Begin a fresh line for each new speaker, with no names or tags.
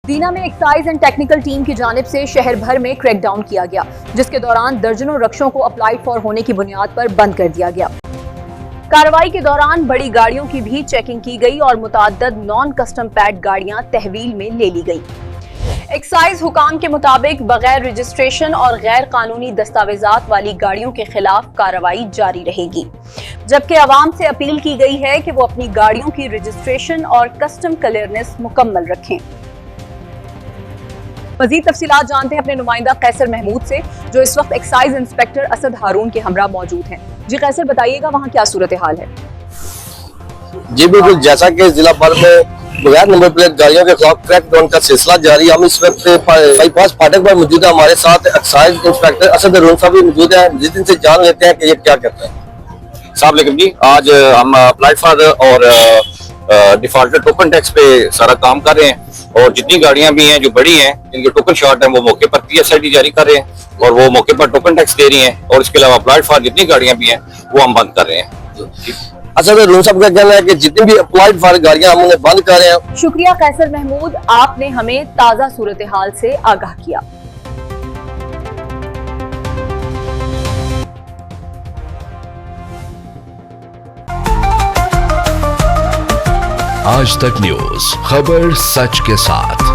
दीना में excise and technical team की जानिब से शहर भर में क्रैकडाउन किया गया, जिसके दौरान दर्जनों रक्षों को अप्लाइड फॉर होने की बुनियाद पर बंद कर दिया गया। कार्रवाई के दौरान बड़ी गाड़ियों की भी चेकिंग की गई और मुतअद्दिद नॉन कस्टम पैड गाड़ियां तहवील में ले ली गई। एक्साइज हुकाम के मुताबिक बगैर रजिस्ट्रेशन और गैर कानूनी दस्तावेजात वाली गाड़ियों के खिलाफ कार्रवाई जारी रहेगी, जबकि अवाम से अपील की गई है कि वो अपनी गाड़ियों की रजिस्ट्रेशन और कस्टम क्लियरेंस मुकम्मल रखें। मजीद तफसीलात जानते हैं अपने नुमाइंदा कैसर महमूद से, जो इस वक्त एक्साइज इंस्पेक्टर असद हारून के हमरा मौजूद हैं। जी कैसर, बताइएगा वहाँ क्या सूरत हाल है?
जी बिल्कुल, जैसा कि जिला भर में बगैर नंबर प्लेट गाड़ियों के खिलाफ क्रैकडाउन का सिलसिला जारी। हम इस वक्त बाईपास फाटक पर मौजूद है। हमारे साथ एक्साइज इंस्पेक्टर असद हारून साहब भी मौजूद है, जिस से जान लेते हैं कि ये क्या करते हैं।
अस्सलाम वालेकुम जी, आज हम अप्लाइड फॉर और डिफॉल्टर टोकन टैक्स पे सारा काम कर रहे हैं और जितनी गाड़ियां भी हैं जो बड़ी हैं जिनके टोकन शॉर्ट हैं वो मौके पर PSID जारी कर रहे हैं और वो मौके पर टोकन टैक्स दे रही हैं और इसके अलावा अप्लाइड फॉर जितनी गाड़ियां भी हैं वो हम बंद कर रहे हैं।
असद हारून साहब का कहना है कि जितनी भी अप्लाइड फॉर गाड़ियां हम उन्हें बंद कर रहे हैं।
शुक्रिया कैसर महमूद, आपने हमें ताज़ा सूरत हाल से आगाह किया।
आज तक न्यूज, खबर सच के साथ।